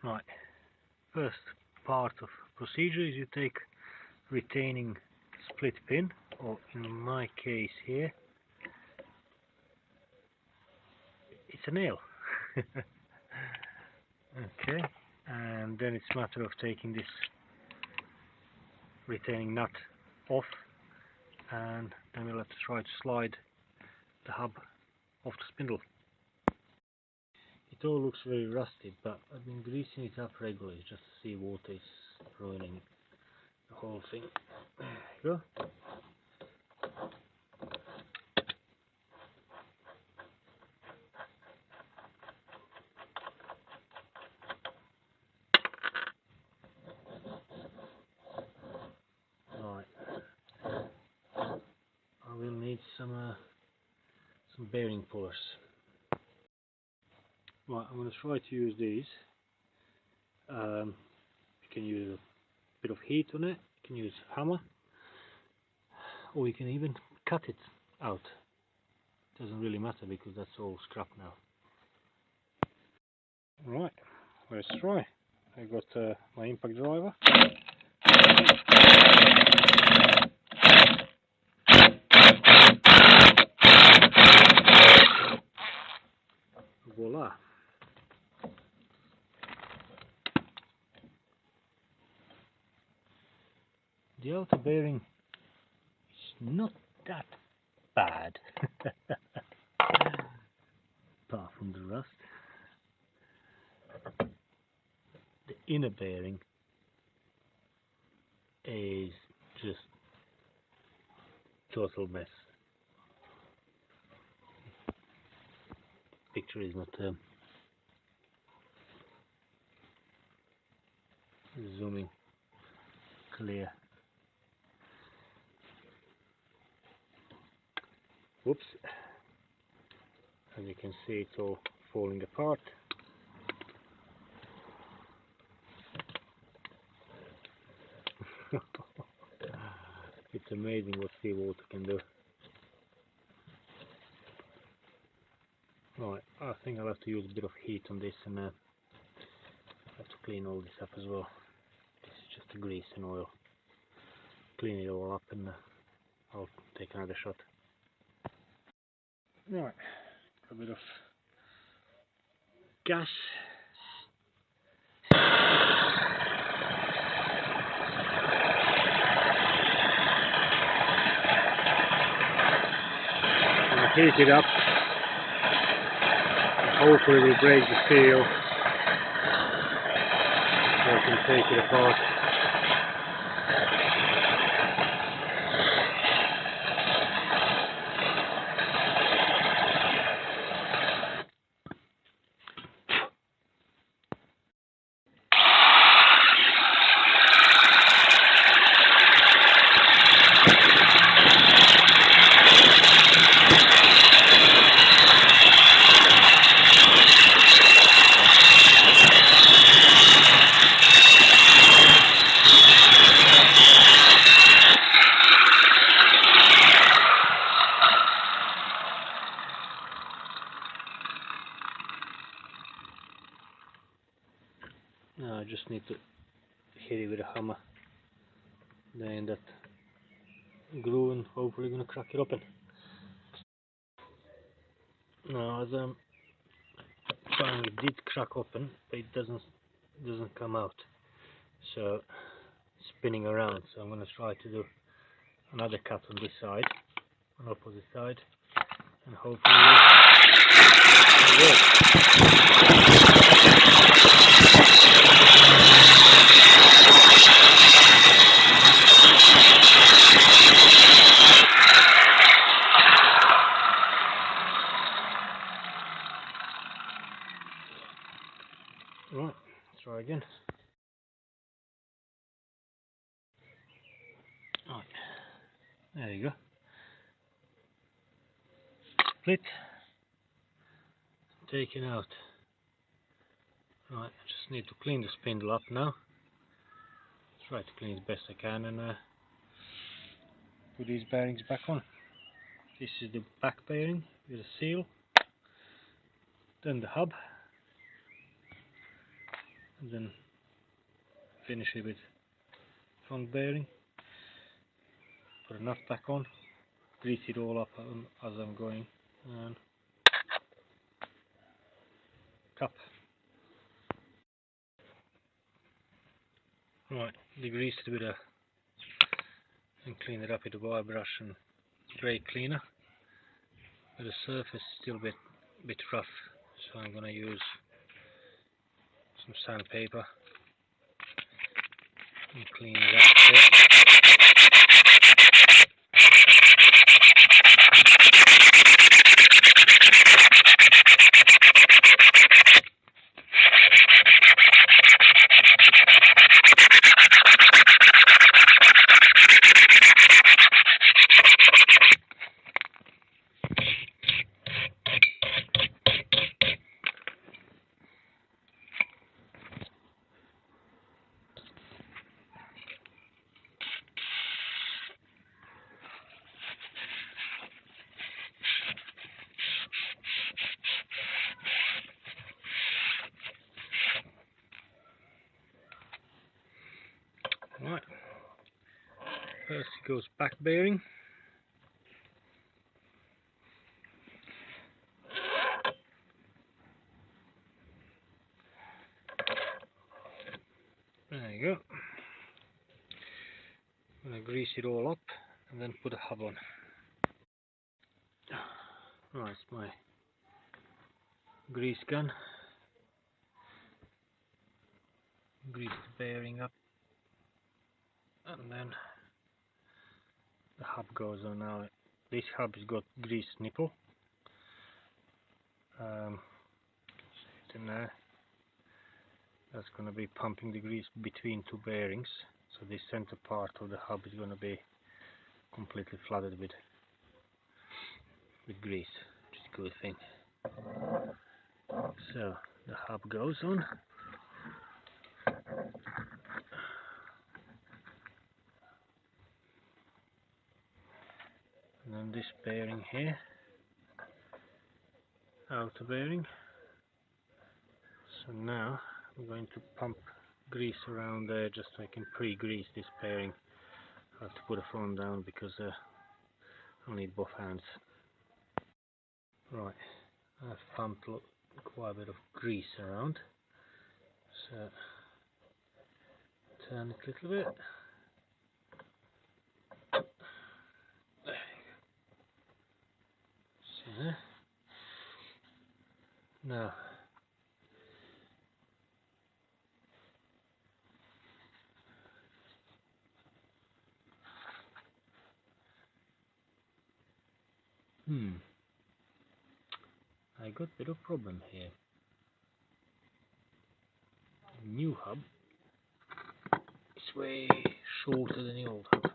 Right, first part of procedure is you take retaining split pin, or in my case here, it's a nail. Okay, and then it's a matter of taking this retaining nut off, and then we'll have to try to slide the hub off the spindle. It all looks very rusty, but I've been greasing it up regularly just to see water is ruining the whole thing. There you go. Right. I will need some bearing pullers. Right, I'm going to try to use these. You can use a bit of heat on it, you can use a hammer, or you can even cut it out. Doesn't really matter because that's all scrap now. Right, let's try. I got my impact driver. Voila! The outer bearing is not that bad, apart from the rust. The inner bearing is just total mess. Picture is not zooming clear. Whoops! As you can see, it's all falling apart. It's amazing what seawater can do. Right, I think I'll have to use a bit of heat on this, and have to clean all this up as well. This is just a grease and oil. Clean it all up, and I'll take another shot. Right, a bit of gas. Heat it up, and hopefully we'll break the seal so I can take it apart. Now I just need to hit it with a hammer. Then that glue and hopefully gonna crack it open. Now as I'm trying, it did crack open, but it doesn't come out. So spinning around. So I'm gonna try to do another cut on this side, on opposite side, and hopefully it will work. Right, let's try again. Right, there you go. Split, taken out. Right, I just need to clean the spindle up now. Try to clean as best I can, and put these bearings back on. This is the back bearing with a seal, then the hub, and then finish it with front bearing. Put a nut back on, grease it all up as I'm going, and cap. Right, degrease it with and clean it up with a wire brush and brake cleaner. But the surface is still a bit rough, so I'm gonna use some sandpaper and clean it up there. Right, first it goes back bearing. There you go. I'm going to grease it all up and then put a hub on. Right, it's my grease gun. Grease the bearing up, and then the hub goes on now. This hub has got grease nipple. It's in there. That's going to be pumping the grease between two bearings. So this center part of the hub is going to be completely flooded with grease, which is a good thing. So the hub goes on. And then this bearing here, outer bearing. So now I'm going to pump grease around there just so I can pre-grease this bearing. I have to put a phone down because I'll need both hands. Right, I've pumped quite a bit of grease around. So turn it a little bit. There you go. See there? Now I got a bit of problem here. The new hub is way shorter than the old hub.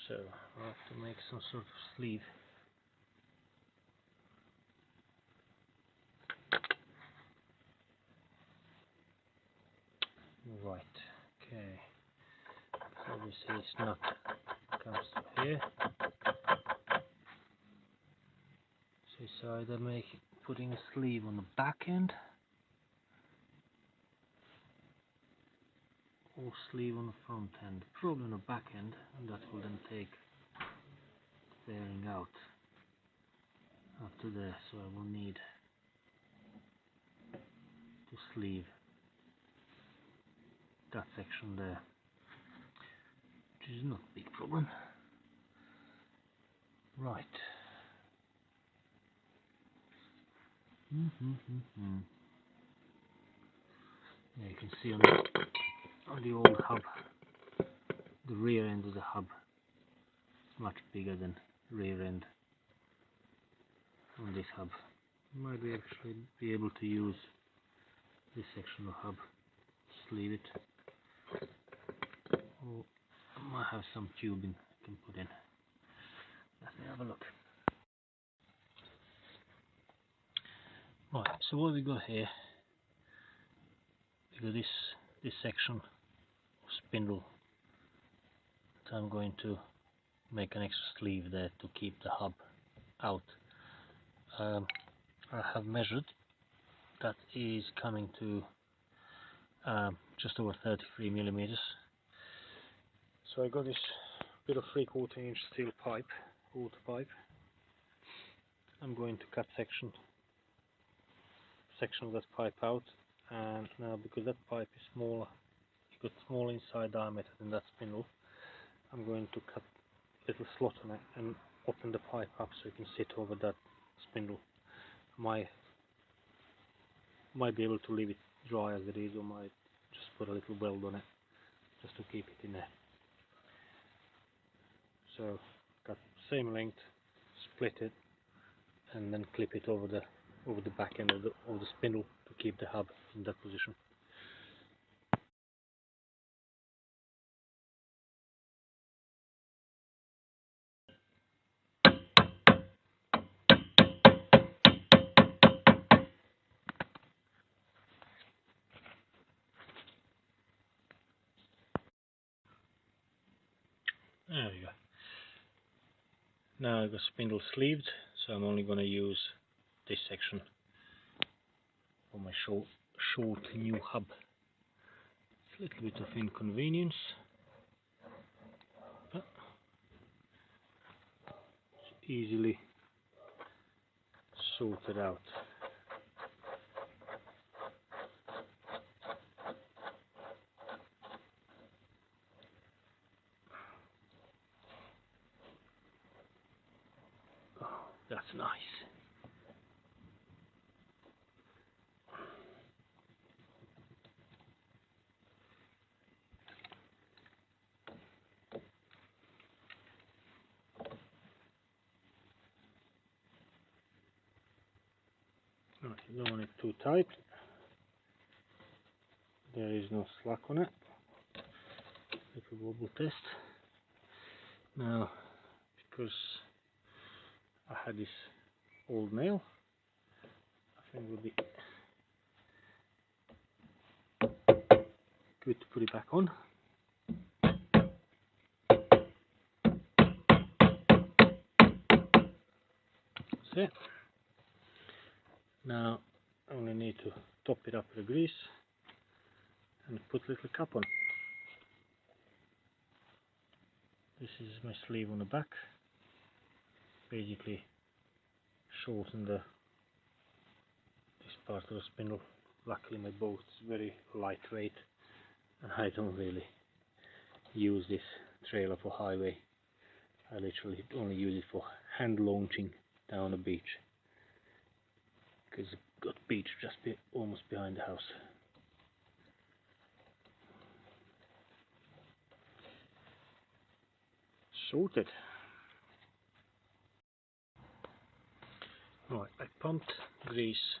So I have to make some sort of sleeve. Right, okay. So obviously this nut comes to here. So it's either putting a sleeve on the back end or sleeve on the front end. Probably on the back end, and that will then take the bearing out after there. So I will need to sleeve that section there, which is not a big problem. Right. Yeah, you can see on the old hub, the rear end of the hub is much bigger than rear end on this hub. You might actually be able to use this section of hub, sleeve it, or I might have some tubing I can put in. Let me have a look. Right, so what we got here, we got this section of spindle that I'm going to make an extra sleeve there to keep the hub out. I have measured, that is coming to just over 33 millimeters. So I got this bit of 3/4 inch steel pipe, water pipe. I'm going to cut section of that pipe out, and now because that pipe is smaller, it's got small inside diameter than that spindle, I'm going to cut a little slot on it and open the pipe up so you can sit over that spindle. Might be able to leave it dry as it is, or might just put a little weld on it just to keep it in there. So cut same length, split it, and then clip it over the back end of the spindle to keep the hub in that position. There we go. Now I've got spindle sleeved, so I'm only going to use this section for my short new hub. It's a little bit of inconvenience, but it's easily sorted out. Oh, that's nice. Right, you don't want it too tight. There is no slack on it. Little wobble test. Now, because I had this old nail, I think it would be good to put it back on. That's it. Now I only need to top it up with grease and put a little cap on. This is my sleeve on the back. Basically shorten this part of the spindle. Luckily my boat is very lightweight and I don't really use this trailer for highway. I literally only use it for hand launching down the beach, because I've got beach just almost behind the house. Sorted. Right, I pumped grease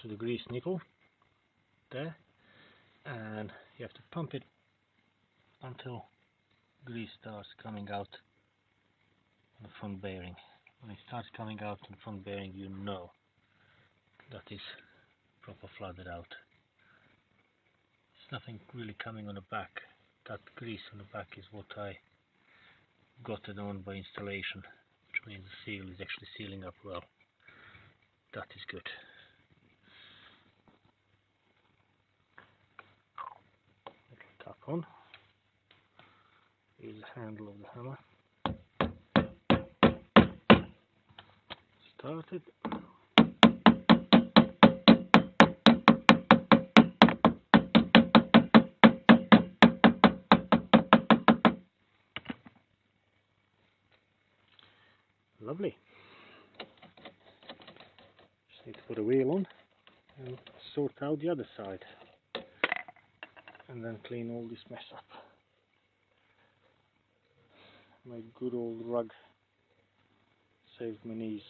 to the grease nipple there, and you have to pump it until grease starts coming out on the front bearing. When it starts coming out on the front bearing, you know that is proper flooded out. There's nothing really coming on the back. That grease on the back is what I got it on by installation, which means the seal is actually sealing up well. That is good. Little cap on. Here's the handle of the hammer. Started. Lovely. Just need to put a wheel on and sort out the other side, and then clean all this mess up. My good old rug saved my knees.